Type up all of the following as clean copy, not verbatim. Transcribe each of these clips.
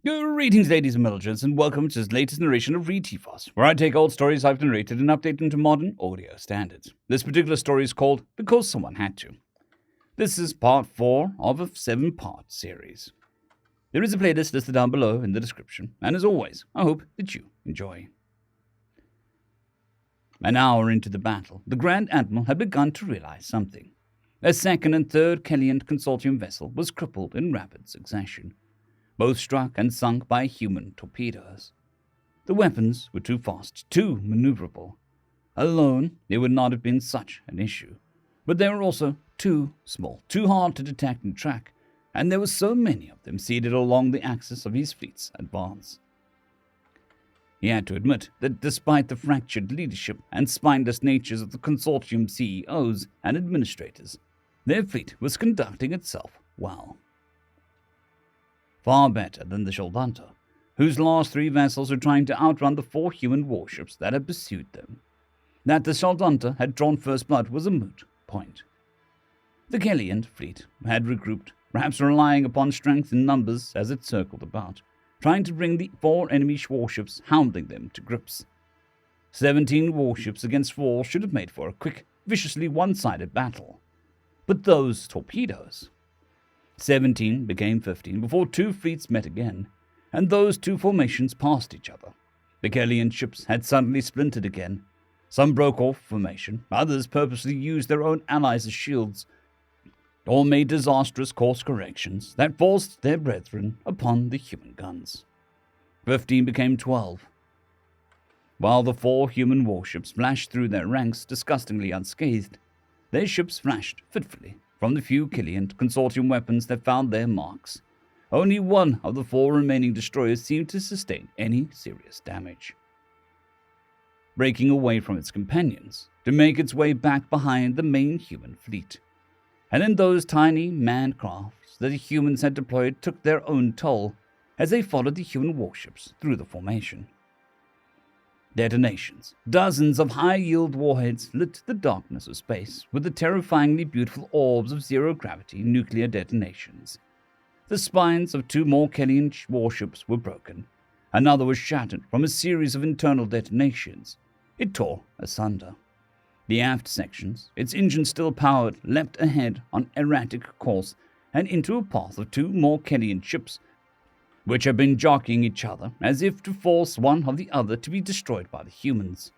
Greetings, ladies and milligers, and welcome to this latest narration of ReTFOS, where I take old stories I've narrated and update them to modern audio standards. This particular story is called Because Someone Had to. This is part 4 of a 7-part series. There is a playlist listed down below in the description, and as always, I hope that you enjoy. An hour into the battle, the Grand Admiral had begun to realize something. A second and third Kellian Consortium vessel was crippled in rapid succession, both struck and sunk by human torpedoes. The weapons were too fast, too maneuverable. Alone, they would not have been such an issue, but they were also too small, too hard to detect and track, and there were so many of them seated along the axis of his fleet's advance. He had to admit that despite the fractured leadership and spineless natures of the Consortium CEOs and administrators, their fleet was conducting itself well. Far better than the Shaldanta, whose last 3 vessels were trying to outrun the 4 human warships that had pursued them. That the Shaldanta had drawn first blood was a moot point. The Kellian fleet had regrouped, perhaps relying upon strength in numbers as it circled about, trying to bring the 4 enemy warships, hounding them to grips. 17 warships against 4 should have made for a quick, viciously one-sided battle. But those torpedoes... 17 became 15 before 2 fleets met again, and those 2 formations passed each other. The Kellian ships had suddenly splintered again. Some broke off formation, others purposely used their own allies as shields, or made disastrous course corrections that forced their brethren upon the human guns. 15 became 12. While the 4 human warships flashed through their ranks disgustingly unscathed, their ships flashed fitfully from the few Kellian Consortium weapons that found their marks. Only one of the 4 remaining destroyers seemed to sustain any serious damage. Breaking away from its companions to make its way back behind the main human fleet. And then those tiny manned crafts that the humans had deployed took their own toll as they followed the human warships through the formation. Detonations. Dozens of high-yield warheads lit the darkness of space with the terrifyingly beautiful orbs of zero-gravity nuclear detonations. The spines of 2 more Kellian warships were broken. Another was shattered from a series of internal detonations. It tore asunder. The aft sections, its engines still powered, leapt ahead on erratic course and into a path of 2 more Kellian ships, which had been jockeying each other as if to force one or the other to be destroyed by the humans.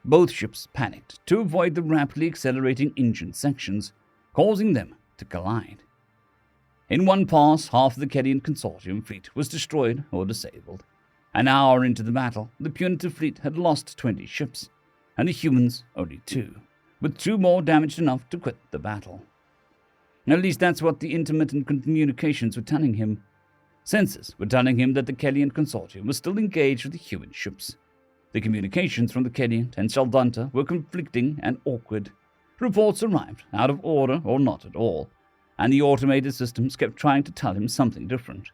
Both ships panicked to avoid the rapidly accelerating engine sections, causing them to collide. In one pass, half of the Kellian Consortium fleet was destroyed or disabled. An hour into the battle, the punitive fleet had lost 20 ships, and the humans only 2, with 2 more damaged enough to quit the battle. At least that's what the intermittent communications were telling him. Sensors were telling him that the Kellian Consortium was still engaged with the human ships. The communications from the Kellian and Shaldanta were conflicting and awkward. Reports arrived out of order or not at all, and the automated systems kept trying to tell him something different.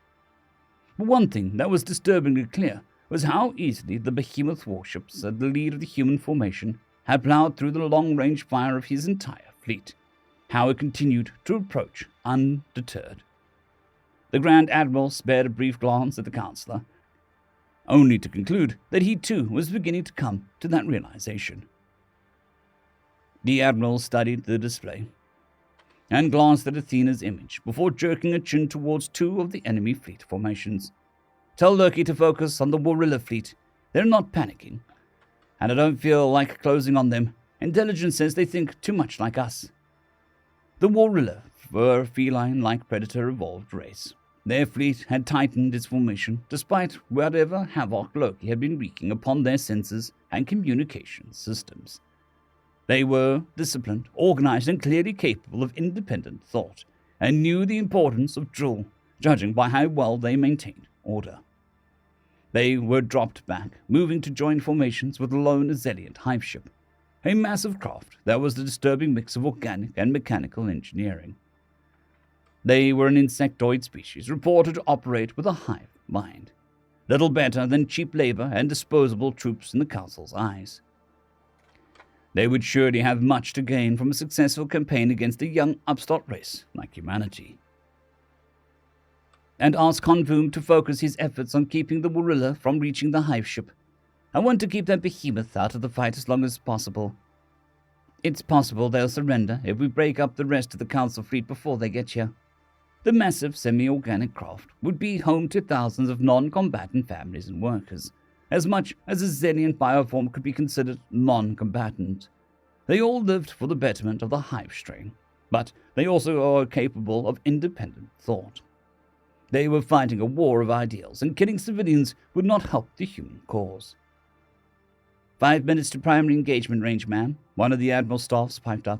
But one thing that was disturbingly clear was how easily the behemoth warships at the lead of the human formation had plowed through the long-range fire of his entire fleet, how it continued to approach undeterred. The Grand Admiral spared a brief glance at the Counselor, only to conclude that he too was beginning to come to that realization. The Admiral studied the display and glanced at Athena's image before jerking a chin towards 2 of the enemy fleet formations. Tell Lurky to focus on the Warilla fleet. They're not panicking, and I don't feel like closing on them. Intelligence says they think too much like us. The Warilla were a feline-like predator-evolved race. Their fleet had tightened its formation despite whatever havoc Loki had been wreaking upon their sensors and communication systems. They were disciplined, organized, and clearly capable of independent thought, and knew the importance of drill, judging by how well they maintained order. They were dropped back, moving to join formations with the lone Azeliant hive ship, a massive craft that was a disturbing mix of organic and mechanical engineering. They were an insectoid species reported to operate with a hive mind, little better than cheap labor and disposable troops in the Council's eyes. They would surely have much to gain from a successful campaign against a young upstart race like humanity. and asked Convoom to focus his efforts on keeping the Warilla from reaching the hive ship. I want to keep that behemoth out of the fight as long as possible. It's possible they'll surrender if we break up the rest of the Council fleet before they get here. The massive semi-organic craft would be home to thousands of non-combatant families and workers, as much as a Xenian bioform could be considered non-combatant. They all lived for the betterment of the hive strain, but they also are capable of independent thought. They were fighting a war of ideals, and killing civilians would not help the human cause. 5 minutes to primary engagement range, ma'am, one of the Admiral's staffs piped up.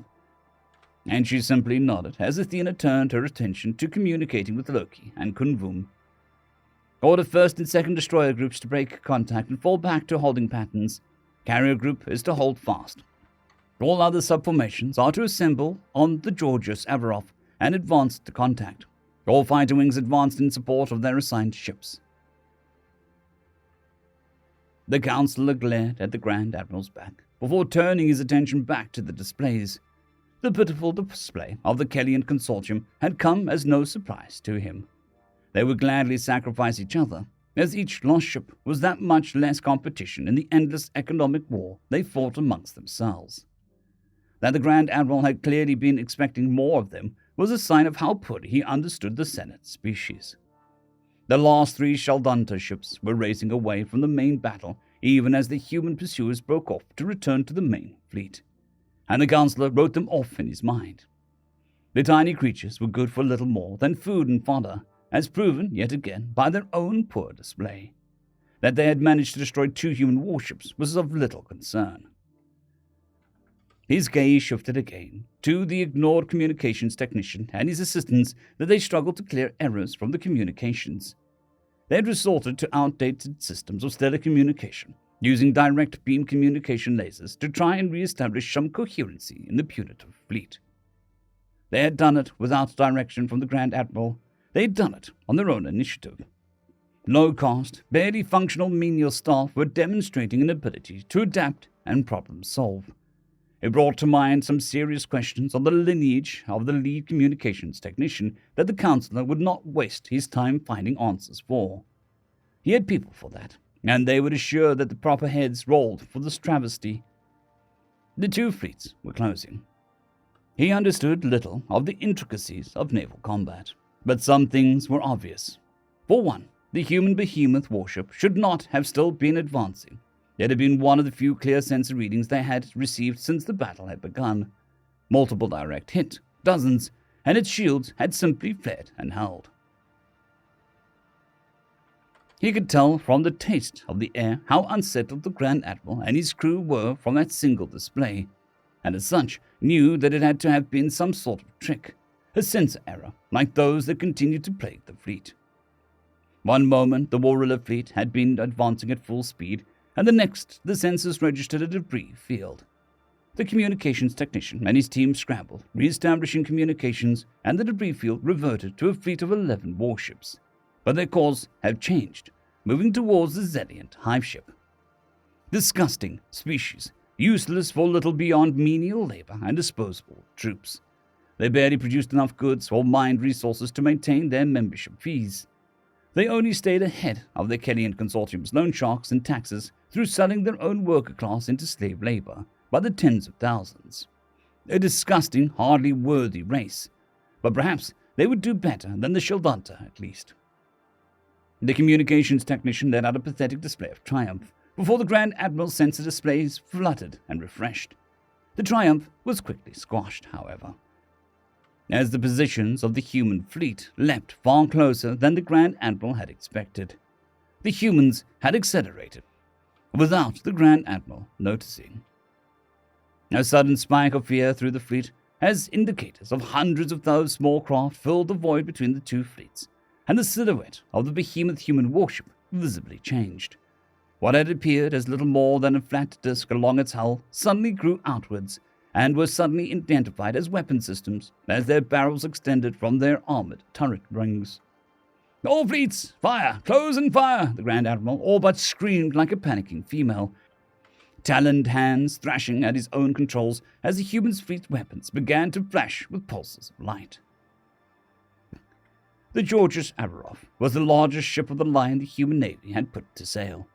And she simply nodded as Athena turned her attention to communicating with Loki and Convoom. Order 1st and 2nd destroyer groups to break contact and fall back to holding patterns. Carrier group is to hold fast. All other subformations are to assemble on the Georgios Averof and advance to contact. All fighter wings advanced in support of their assigned ships. The Counselor glared at the Grand Admiral's back before turning his attention back to the displays. The pitiful display of the Kellian Consortium had come as no surprise to him. They would gladly sacrifice each other, as each lost ship was that much less competition in the endless economic war they fought amongst themselves. That the Grand Admiral had clearly been expecting more of them was a sign of how poorly he understood the Senate species. The last 3 Shaldanta ships were racing away from the main battle even as the human pursuers broke off to return to the main fleet, and the Counselor wrote them off in his mind. The tiny creatures were good for little more than food and fodder, as proven yet again by their own poor display. That they had managed to destroy 2 human warships was of little concern. His gaze shifted again to the ignored communications technician and his assistants that they struggled to clear errors from the communications. They had resorted to outdated systems of stellar communication, using direct beam communication lasers to try and re-establish some coherency in the punitive fleet. They had done it without direction from the Grand Admiral. They had done it on their own initiative. Low-cost, barely functional menial staff were demonstrating an ability to adapt and problem-solve. It brought to mind some serious questions on the lineage of the lead communications technician that the Counselor would not waste his time finding answers for. He had people for that, and they would assure that the proper heads rolled for this travesty. The 2 fleets were closing. He understood little of the intricacies of naval combat, but some things were obvious. For one, the human behemoth warship should not have still been advancing. It had been one of the few clear sensor readings they had received since the battle had begun. Multiple direct hit, dozens, and its shields had simply fled and held. He could tell from the taste of the air how unsettled the Grand Admiral and his crew were from that single display, and as such knew that it had to have been some sort of trick, a sensor error like those that continued to plague the fleet. One moment the Warilla fleet had been advancing at full speed, and the next the sensors registered a debris field. The communications technician and his team scrambled, re-establishing communications, and the debris field reverted to a fleet of 11 warships. But their course had changed, moving towards the Xeniant hive ship. Disgusting species, useless for little beyond menial labor and disposable troops. They barely produced enough goods or mined resources to maintain their membership fees. They only stayed ahead of the Kellian Consortium's loan sharks and taxes through selling their own worker class into slave labor by the tens of thousands. A disgusting, hardly worthy race, but perhaps they would do better than the Shildanta at least. The communications technician let out a pathetic display of triumph before the Grand Admiral's sensor displays fluttered and refreshed. The triumph was quickly squashed, however, as the positions of the human fleet leapt far closer than the Grand Admiral had expected. The humans had accelerated, without the Grand Admiral noticing. A sudden spike of fear through the fleet, as indicators of hundreds of those small craft filled the void between the 2 fleets, and the silhouette of the behemoth human warship visibly changed. What had appeared as little more than a flat disk along its hull suddenly grew outwards, and were suddenly identified as weapon systems as their barrels extended from their armored turret rings. "All fleets, fire! Close and fire!" the Grand Admiral all but screamed like a panicking female, taloned hands thrashing at his own controls as the human fleet's weapons began to flash with pulses of light. The Georgios Averof was the largest ship of the line the human navy had put to sail.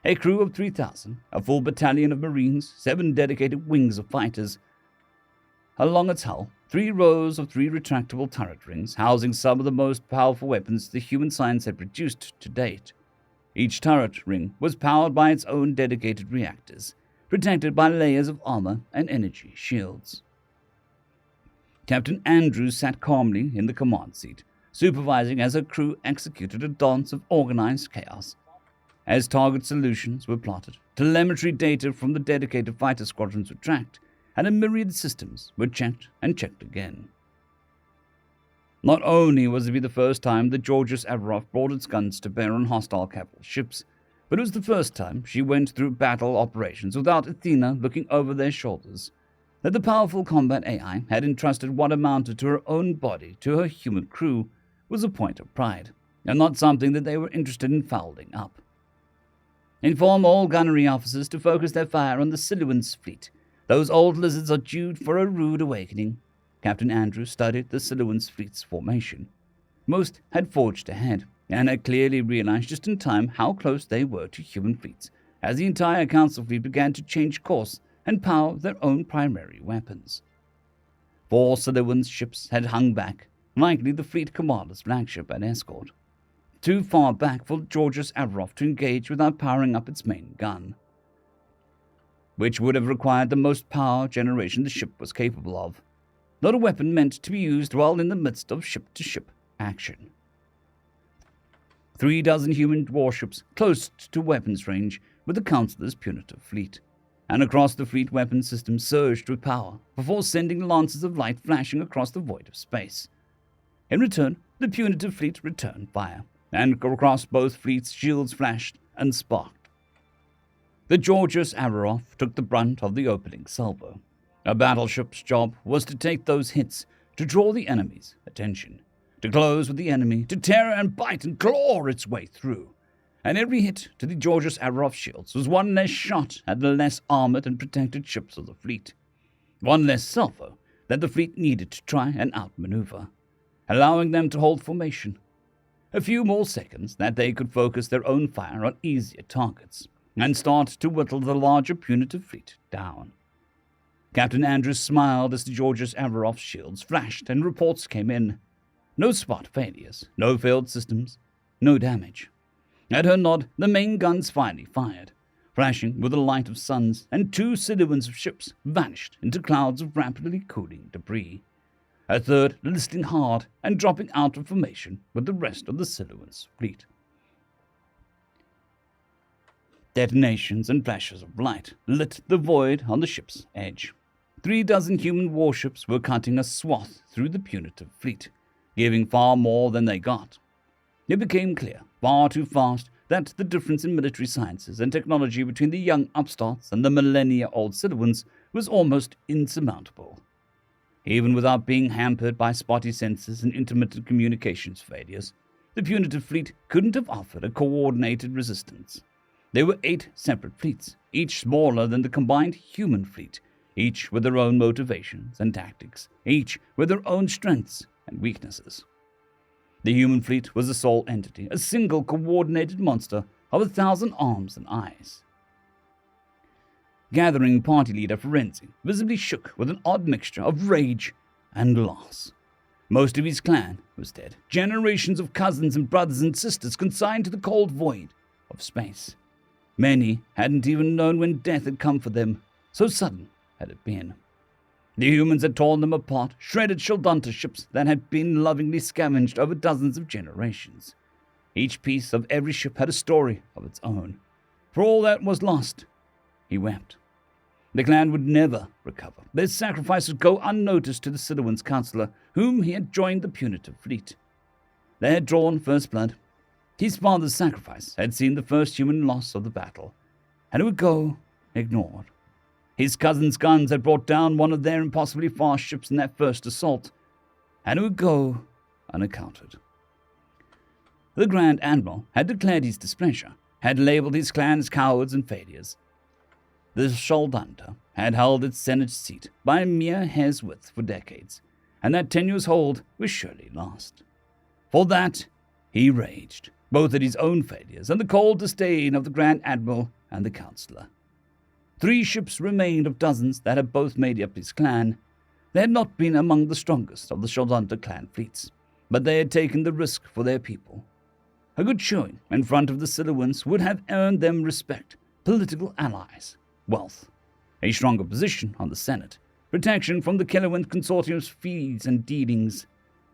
A crew of 3,000, a full battalion of marines, 7 dedicated wings of fighters. Along its hull, 3 rows of 3 retractable turret rings housing some of the most powerful weapons the human science had produced to date. Each turret ring was powered by its own dedicated reactors, protected by layers of armor and energy shields. Captain Andrews sat calmly in the command seat, supervising as her crew executed a dance of organized chaos. As target solutions were plotted, telemetry data from the dedicated fighter squadrons were tracked, and a myriad systems were checked and checked again. Not only was it the first time the Georgios Averof brought its guns to bear on hostile capital ships, but it was the first time she went through battle operations without Athena looking over their shoulders. That the powerful combat AI had entrusted what amounted to her own body to her human crew was a point of pride, and not something that they were interested in fouling up. Inform all gunnery officers to focus their fire on the Siluan's fleet. Those old lizards are due for a rude awakening. Captain Andrews studied the Siluan's fleet's formation. Most had forged ahead, and had clearly realized just in time how close they were to human fleets, as the entire Council fleet began to change course and power their own primary weapons. 4 Siluan's ships had hung back, likely the fleet commander's flagship and escort, too far back for Georgios Averof to engage without powering up its main gun, which would have required the most power generation the ship was capable of, not a weapon meant to be used while in the midst of ship-to-ship action. 3 dozen human warships close to weapons range with the Councilor's punitive fleet, and across the fleet weapon system surged with power before sending lances of light flashing across the void of space. In return, the punitive fleet returned fire, and across both fleets shields flashed and sparked. The Georgios Averof took the brunt of the opening salvo. A battleship's job was to take those hits, to draw the enemy's attention, to close with the enemy, to tear and bite and claw its way through. And every hit to the Georgios Averof shields was one less shot at the less armored and protected ships of the fleet, one less salvo that the fleet needed to try and outmaneuver, allowing them to hold formation. A few more seconds that they could focus their own fire on easier targets and start to whittle the larger punitive fleet down. Captain Andrews smiled as the Georgios Averof shields flashed and reports came in. No spot failures, no failed systems, no damage. At her nod, the main guns finally fired, flashing with the light of suns, and 2 Siluans of ships vanished into clouds of rapidly cooling debris. A third listing hard and dropping out of formation with the rest of the Siluan's fleet. Detonations and flashes of light lit the void on the ship's edge. 3 dozen human warships were cutting a swath through the punitive fleet, giving far more than they got. It became clear, far too fast, that the difference in military sciences and technology between the young upstarts and the millennia-old Siluans was almost insurmountable. Even without being hampered by spotty sensors and intermittent communications failures, the punitive fleet couldn't have offered a coordinated resistance. There were 8 separate fleets, each smaller than the combined human fleet, each with their own motivations and tactics, each with their own strengths and weaknesses. The human fleet was a sole entity, a single coordinated monster of 1,000 arms and eyes. Gathering party leader Ferenzi visibly shook with an odd mixture of rage and loss. Most of his clan was dead, generations of cousins and brothers and sisters consigned to the cold void of space. Many hadn't even known when death had come for them, so sudden had it been. The humans had torn them apart, shredded Shieldunter ships that had been lovingly scavenged over dozens of generations. Each piece of every ship had a story of its own. For all that was lost, he wept. The clan would never recover. Their sacrifice would go unnoticed to the Siluan's counselor, whom he had joined the punitive fleet. They had drawn first blood. His father's sacrifice had seen the first human loss of the battle, and it would go ignored. His cousin's guns had brought down one of their impossibly fast ships in that first assault, and it would go unaccounted. The Grand Admiral had declared his displeasure, had labeled his clan as cowards and failures. The Shieldunter had held its Senate seat by a mere hair's width for decades, and that tenuous hold was surely lost. For that, he raged, both at his own failures and the cold disdain of the Grand Admiral and the Councillor. 3 ships remained of dozens that had both made up his clan. They had not been among the strongest of the Shaldanta clan fleets, but they had taken the risk for their people. A good showing in front of the Siluans would have earned them respect, political allies, wealth, a stronger position on the Senate, protection from the Kelowent Consortium's fees and dealings,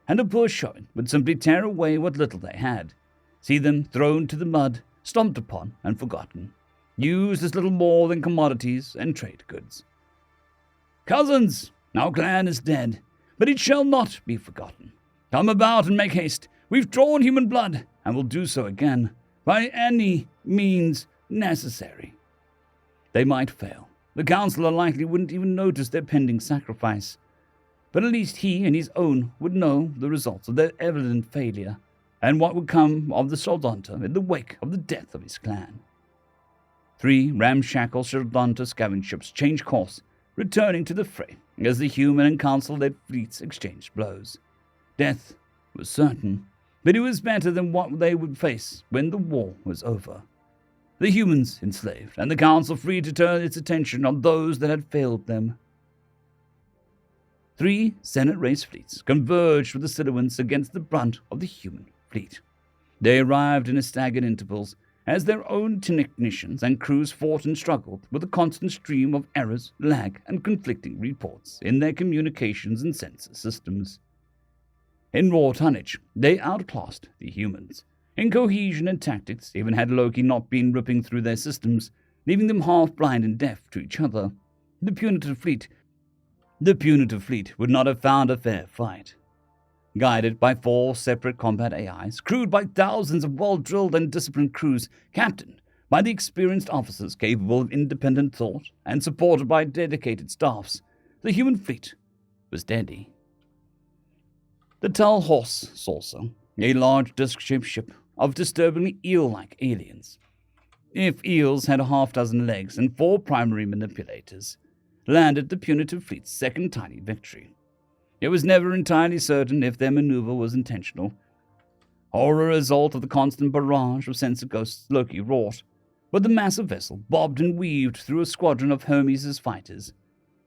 and a poor showing would simply tear away what little they had, see them thrown to the mud, stomped upon and forgotten, used as little more than commodities and trade goods. Cousins, our clan is dead, but it shall not be forgotten. Come about and make haste. We've drawn human blood, and will do so again, by any means necessary. They might fail. The Councillor likely wouldn't even notice their pending sacrifice, but at least he and his own would know the results of their evident failure, and what would come of the Shaldanta in the wake of the death of his clan. 3 ramshackle Shaldanta scavenge ships changed course, returning to the fray as the human and council-led fleets exchanged blows. Death was certain, but it was better than what they would face when the war was over. The humans enslaved, and the council free to turn its attention on those that had failed them. 3 Senate race fleets converged with the Siluans against the brunt of the human fleet. They arrived in staggered intervals, as their own technicians and crews fought and struggled with a constant stream of errors, lag, and conflicting reports in their communications and sensor systems. In raw tonnage, they outclassed the humans. In cohesion and tactics, even had Loki not been ripping through their systems, leaving them half blind and deaf to each other, the punitive fleet would not have found a fair fight. Guided by 4 separate combat AIs, crewed by thousands of well-drilled and disciplined crews, captained by the experienced officers capable of independent thought, and supported by dedicated staffs, the human fleet was deadly. The Tull Horse Saucer, a large disc-shaped ship of disturbingly eel-like aliens, if eels had a half-dozen legs and 4 primary manipulators, landed the punitive fleet's second tiny victory. It was never entirely certain if their maneuver was intentional, or a result of the constant barrage of sensor ghosts Loki wrought, but the massive vessel bobbed and weaved through a squadron of Hermes' fighters.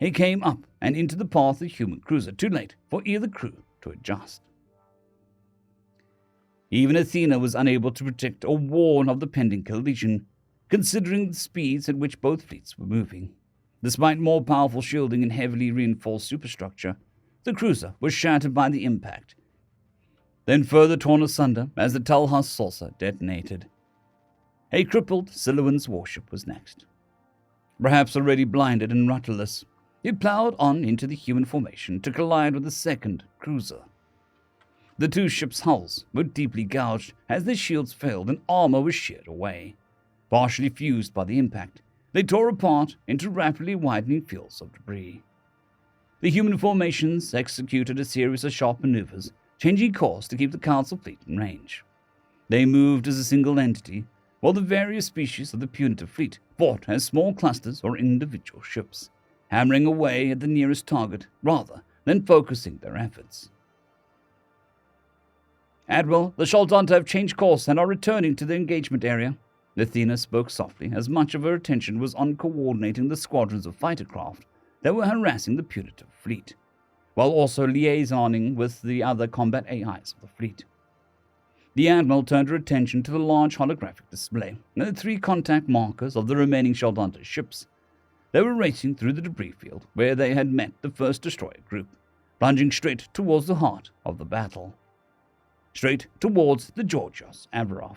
It came up and into the path of the human cruiser, too late for either crew to adjust. Even Athena was unable to predict or warn of the pending collision, considering the speeds at which both fleets were moving. Despite more powerful shielding and heavily reinforced superstructure, the cruiser was shattered by the impact, then further torn asunder as the Tullhorse Saucer detonated. A crippled Siluan's warship was next. Perhaps already blinded and rudderless, it plowed on into the human formation to collide with the second cruiser. The 2 ships' hulls were deeply gouged as their shields failed and armor was sheared away. Partially fused by the impact, they tore apart into rapidly widening fields of debris. The human formations executed a series of sharp maneuvers, changing course to keep the Council fleet in range. They moved as a single entity, while the various species of the punitive fleet fought as small clusters or individual ships, hammering away at the nearest target rather than focusing their efforts. Admiral, the Shaldanta have changed course and are returning to the engagement area. Athena spoke softly, as much of her attention was on coordinating the squadrons of fighter craft that were harassing the punitive fleet, while also liaisoning with the other combat AIs of the fleet. The Admiral turned her attention to the large holographic display and the 3 contact markers of the remaining Shaldanta ships. They were racing through the debris field where they had met the first destroyer group, plunging straight towards the heart of the battle. Straight towards the Georgios Averof.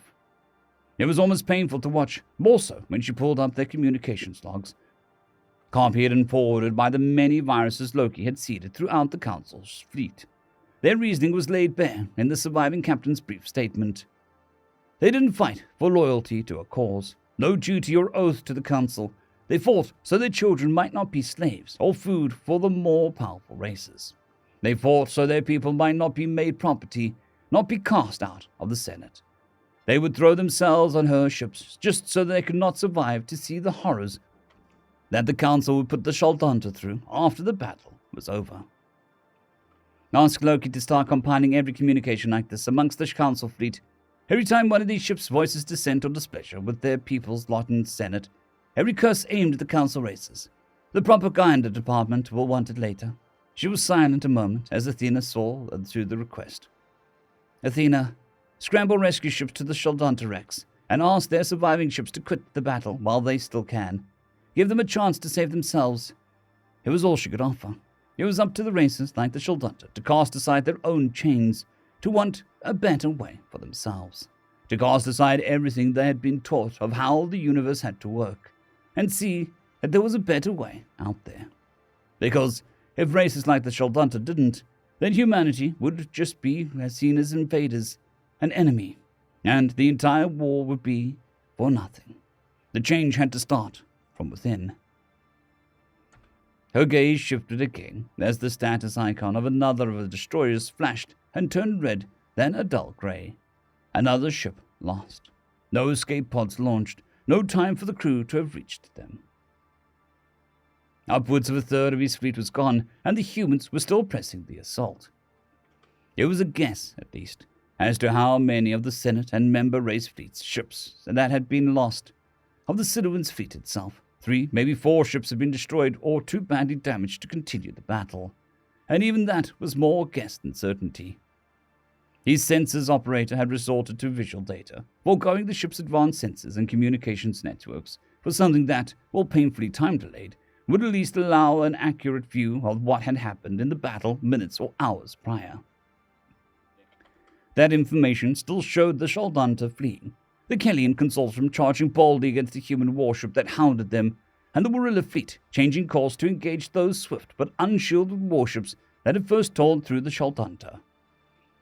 It was almost painful to watch, more so when she pulled up their communications logs, copied and forwarded by the many viruses Loki had seeded throughout the Council's fleet. Their reasoning was laid bare in the surviving captain's brief statement. They didn't fight for loyalty to a cause, no duty or oath to the Council. They fought so their children might not be slaves or food for the more powerful races. They fought so their people might not be made property, not be cast out of the Senate. They would throw themselves on her ships just so they could not survive to see the horrors that the Council would put the Shaldanta through after the battle was over. Ask Loki to start compiling every communication like this amongst the council fleet. Every time one of these ships voices dissent or displeasure with their people's lot in the Senate, every curse aimed at the council races. The propaganda department will want it later." She was silent a moment as Athena saw through the request. "Athena, scramble rescue ships to the Sheldonta wrecks and ask their surviving ships to quit the battle while they still can. Give them a chance to save themselves." It was all she could offer. It was up to the racers like the Sheldonta to cast aside their own chains, to want a better way for themselves, to cast aside everything they had been taught of how the universe had to work, and see that there was a better way out there. Because if races like the Sheldonta didn't, then humanity would just be seen as invaders, an enemy, and the entire war would be for nothing. The change had to start from within. Her gaze shifted again as the status icon of another of the destroyers flashed and turned red, then a dull grey. Another ship lost. No escape pods launched. No time for the crew to have reached them. Upwards of a third of his fleet was gone, and the humans were still pressing the assault. It was a guess, at least, as to how many of the Senate and member race fleets' ships that had been lost. Of the Sidoan's fleet itself, 3, maybe 4 ships had been destroyed or too badly damaged to continue the battle, and even that was more guess than certainty. His sensors operator had resorted to visual data, foregoing the ship's advanced sensors and communications networks for something that, while painfully time-delayed, would at least allow an accurate view of what had happened in the battle minutes or hours prior. That information still showed the Sheldonta fleeing, the Kellian consortium charging boldly against the human warship that hounded them, and the Warilla fleet changing course to engage those swift but unshielded warships that had first tore through the Sheldonta.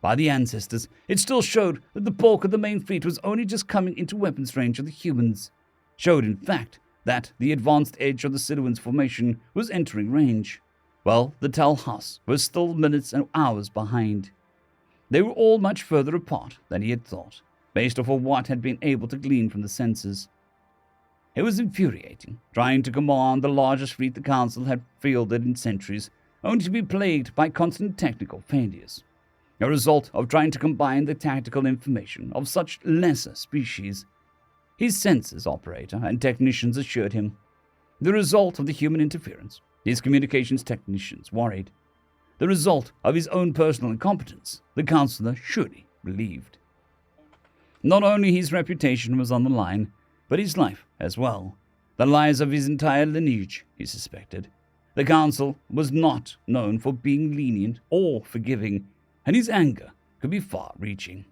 By the ancestors, it still showed that the bulk of the main fleet was only just coming into weapons range of the humans. Showed, in fact, that the advanced edge of the Sidoan's formation was entering range. Well, the Talhas was still minutes and hours behind. They were all much further apart than he had thought, based off of what had been able to glean from the sensors. It was infuriating, trying to command the largest fleet the Council had fielded in centuries, only to be plagued by constant technical failures. A result of trying to combine the tactical information of such lesser species. His sensors operator and technicians assured him. The result of the human interference, his communications technicians worried. The result of his own personal incompetence, the Councillor surely believed. Not only his reputation was on the line, but his life as well. The lives of his entire lineage, he suspected. The Council was not known for being lenient or forgiving, and his anger could be far-reaching.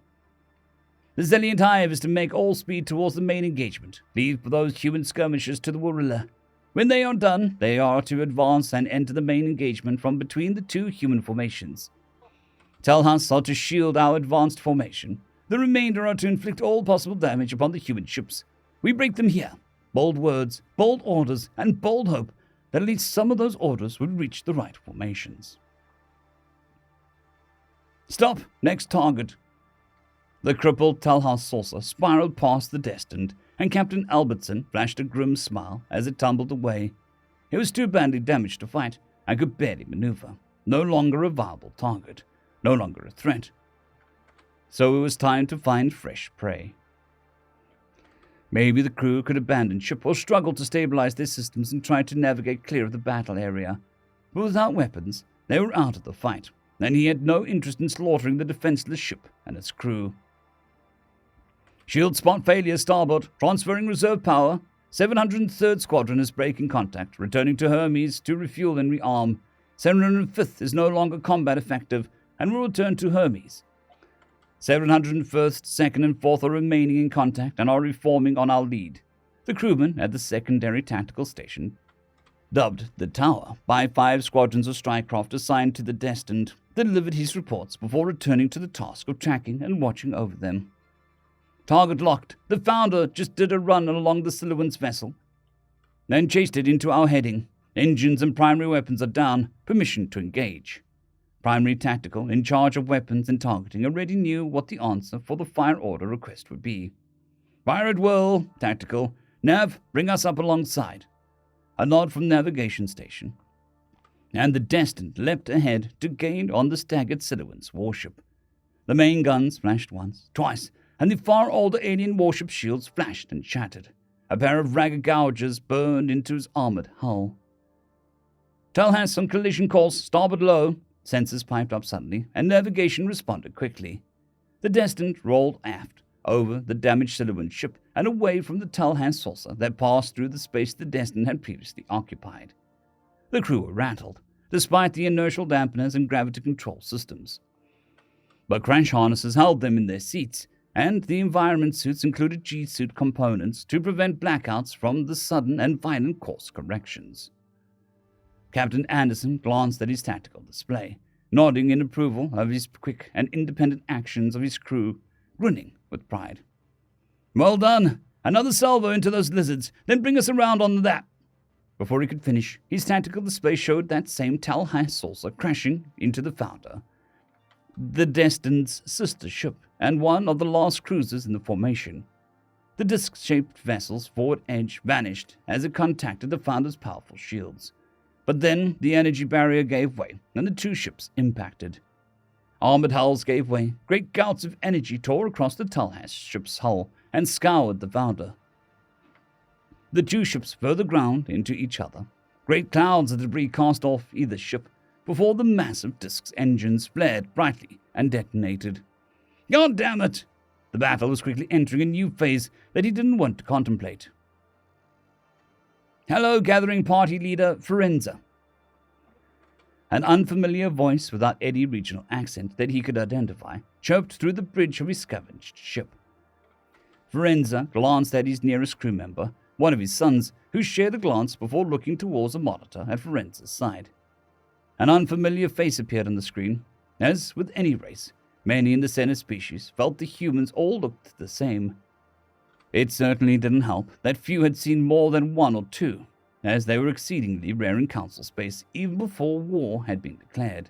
The Zeliant Hive is to make all speed towards the main engagement, leave those human skirmishers to the Warilla. When they are done, they are to advance and enter the main engagement from between the 2 human formations. Talhas are to shield our advanced formation. The remainder are to inflict all possible damage upon the human ships. We break them here. Bold words, bold orders, and bold hope that at least some of those orders would reach the right formations. "Stop! Next target!" The crippled Talhas saucer spiraled past the Destined, and Captain Albertson flashed a grim smile as it tumbled away. It was too badly damaged to fight and could barely maneuver. No longer a viable target. No longer a threat. So it was time to find fresh prey. Maybe the crew could abandon ship or struggle to stabilize their systems and try to navigate clear of the battle area. But without weapons, they were out of the fight, and he had no interest in slaughtering the defenseless ship and its crew. "Shield spot failure, starboard. Transferring reserve power. 703rd Squadron is breaking contact, returning to Hermes to refuel and rearm. 705th is no longer combat effective and will return to Hermes. 701st, 2nd, and 4th are remaining in contact and are reforming on our lead." The crewman at the secondary tactical station, dubbed the Tower by 5 squadrons of strikecraft assigned to the Destined, delivered his reports before returning to the task of tracking and watching over them. "Target locked. The Founder just did a run along the Siluan's vessel, then chased it into our heading. Engines and primary weapons are down. Permission to engage." Primary Tactical, in charge of weapons and targeting, already knew what the answer for the fire order request would be. "Fire at will, Tactical. Nav, bring us up alongside." A nod from navigation station. and the Destined leapt ahead to gain on the staggered Siluan's warship. The main guns flashed once, twice, and the far older alien warship's shields flashed and shattered. A pair of ragged gouges burned into his armored hull. "Telhas on collision course, starboard low," sensors piped up suddenly, and navigation responded quickly. The Destined rolled aft, over the damaged Siluan ship and away from the Telhas saucer that passed through the space the Destined had previously occupied. The crew were rattled, despite the inertial dampeners and gravity control systems. But crash harnesses held them in their seats, and the environment suits included G-suit components to prevent blackouts from the sudden and violent course corrections. Captain Anderson glanced at his tactical display, nodding in approval of his quick and independent actions of his crew, grinning with pride. "Well done! Another salvo into those lizards, then bring us around on that." Before he could finish, his tactical display showed that same Telhas saucer crashing into the Founder, the Destined's sister ship, and one of the last cruisers in the formation. The disc-shaped vessel's forward edge vanished as it contacted the Founder's powerful shields. But then the energy barrier gave way, and the two ships impacted. Armored hulls gave way. Great gouts of energy tore across the Telhas ship's hull and scoured the Founder. The two ships further ground into each other. Great clouds of debris cast off either ship before the massive disk's engines flared brightly and detonated. God damn it! The battle was quickly entering a new phase that he didn't want to contemplate. "Hello, gathering party leader Ferenza." An unfamiliar voice without any regional accent that he could identify chirped through the bridge of his scavenged ship. Ferenza glanced at his nearest crew member, one of his sons, who shared a glance before looking towards a monitor at Ferenza's side. An unfamiliar face appeared on the screen. As with any race, many in the Senate species felt the humans all looked the same. It certainly didn't help that few had seen more than one or two, as they were exceedingly rare in council space even before war had been declared.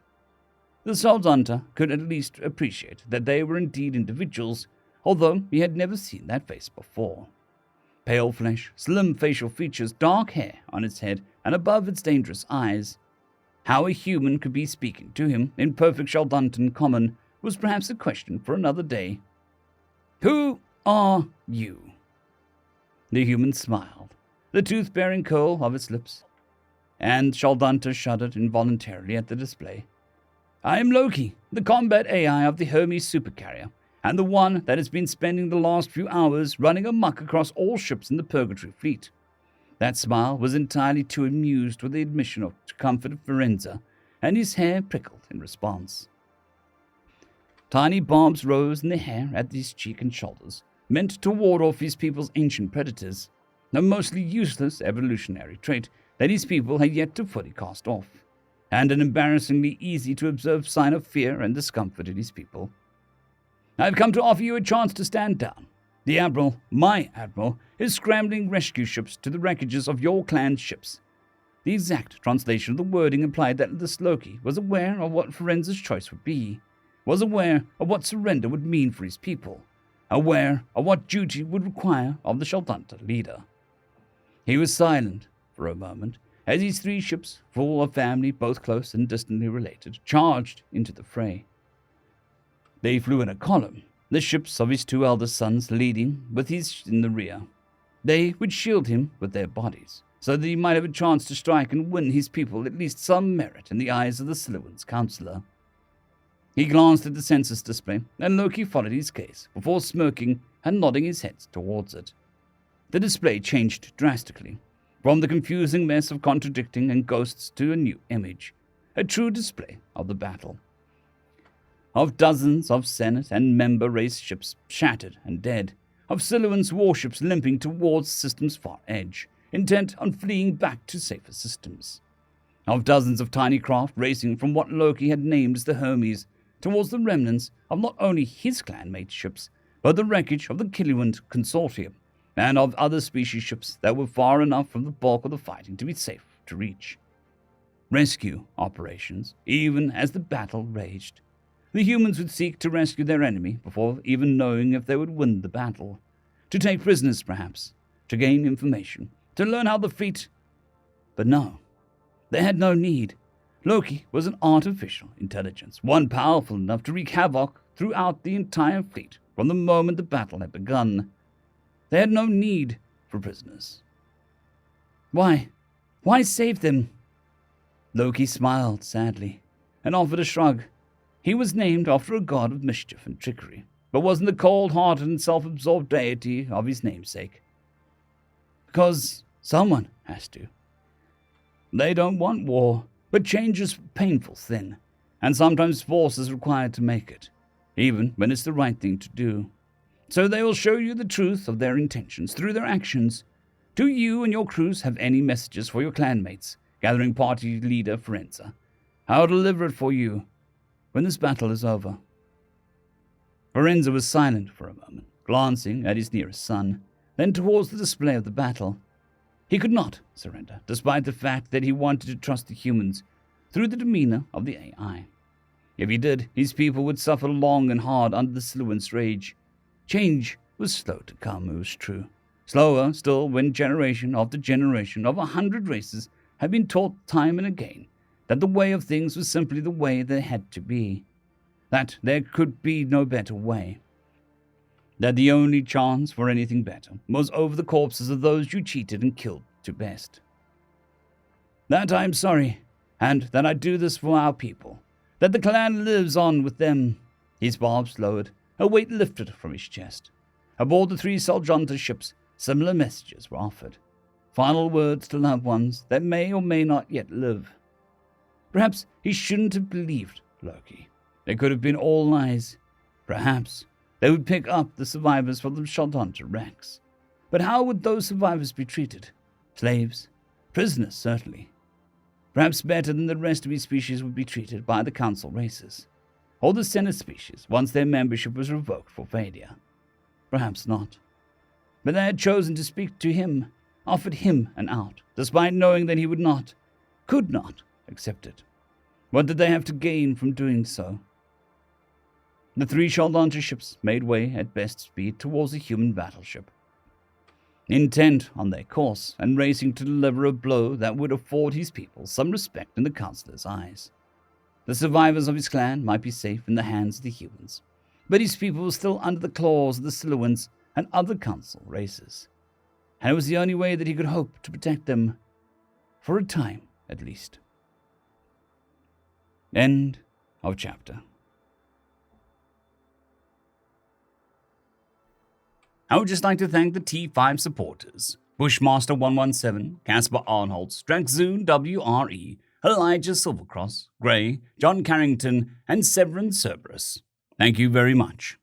The Saldanter could at least appreciate that they were indeed individuals, although he had never seen that face before. Pale flesh, slim facial features, dark hair on its head, and above its dangerous eyes. How a human could be speaking to him in perfect Shaldantan common was perhaps a question for another day. "Who are you?" The human smiled, the tooth-bearing curl of its lips, and Shaldanta shuddered involuntarily at the display. "I am Loki, the combat AI of the Hermes supercarrier, and the one that has been spending the last few hours running amok across all ships in the Purgatory fleet." That smile was entirely too amused with the admission of comfort of Ferenza, and his hair prickled in response. Tiny barbs rose in the hair at his cheek and shoulders, meant to ward off his people's ancient predators, a mostly useless evolutionary trait that his people had yet to fully cast off, and an embarrassingly easy-to-observe sign of fear and discomfort in his people. "I've come to offer you a chance to stand down. The Admiral, my Admiral, is scrambling rescue ships to the wreckages of your clan's ships." The exact translation of the wording implied that this Loki was aware of what Ferenza's choice would be, was aware of what surrender would mean for his people, aware of what duty would require of the Shaldanta leader. He was silent for a moment as his three ships, full of family both close and distantly related, charged into the fray. They flew in a column, the ships of his two eldest sons leading, with his in the rear. They would shield him with their bodies, so that he might have a chance to strike and win his people at least some merit in the eyes of the Siluan's counselor. He glanced at the census display, and Loki followed his gaze, before smirking and nodding his head towards it. The display changed drastically, from the confusing mess of contradicting and ghosts to a new image, a true display of the battle. Of dozens of Senate and member race ships shattered and dead, of Siluan's warships limping towards system's far edge, intent on fleeing back to safer systems. Of dozens of tiny craft racing from what Loki had named as the Hermes towards the remnants of not only his clanmate ships, but the wreckage of the Killuant Consortium, and of other species ships that were far enough from the bulk of the fighting to be safe to reach. Rescue operations, even as the battle raged. The humans would seek to rescue their enemy before even knowing if they would win the battle. To take prisoners, perhaps. To gain information. To learn how the fleet... But no. They had no need. Loki was an artificial intelligence, one powerful enough to wreak havoc throughout the entire fleet from the moment the battle had begun. They had no need for prisoners. Why? Why save them? Loki smiled sadly and offered a shrug. He was named after a god of mischief and trickery, but wasn't the cold-hearted and self-absorbed deity of his namesake. Because someone has to. They don't want war, but change is a painful thing, and sometimes force is required to make it, even when it's the right thing to do. So they will show you the truth of their intentions through their actions. Do you and your crews have any messages for your clanmates, gathering party leader Forenza? I'll deliver it for you when this battle is over. Forenza was silent for a moment, glancing at his nearest son, then towards the display of the battle. He could not surrender, despite the fact that he wanted to trust the humans through the demeanor of the AI. If he did, his people would suffer long and hard under the Siluan's rage. Change was slow to come, it was true. Slower still when generation after generation of 100 races had been taught time and again that the way of things was simply the way they had to be, that there could be no better way, that the only chance for anything better was over the corpses of those you cheated and killed to best. That I am sorry, and that I do this for our people, that the clan lives on with them. His barbs lowered, a weight lifted from his chest. Aboard the 3 Soljonta ships, similar messages were offered. Final words to loved ones that may or may not yet live. Perhaps he shouldn't have believed Loki. They could have been all lies. Perhaps they would pick up the survivors from the Soljonta wrecks. But how would those survivors be treated? Slaves? Prisoners, certainly. Perhaps better than the rest of his species would be treated by the Council races, or the Senate species once their membership was revoked for failure. Perhaps not. But they had chosen to speak to him, offered him an out, despite knowing that he would not, could not, accept it. What did they have to gain from doing so? The 3 Soljonta ships made way at best speed towards a human battleship, intent on their course and racing to deliver a blow that would afford his people some respect in the Councilor's eyes. The survivors of his clan might be safe in the hands of the humans, but his people were still under the claws of the Siluans and other Council races, and it was the only way that he could hope to protect them, for a time at least. End of chapter. I would just like to thank the T5 supporters: Bushmaster 117, Casper Arnholtz, Draxzoon WRE, Elijah Silvercross, Gray, John Carrington, and Severin Cerberus. Thank you very much.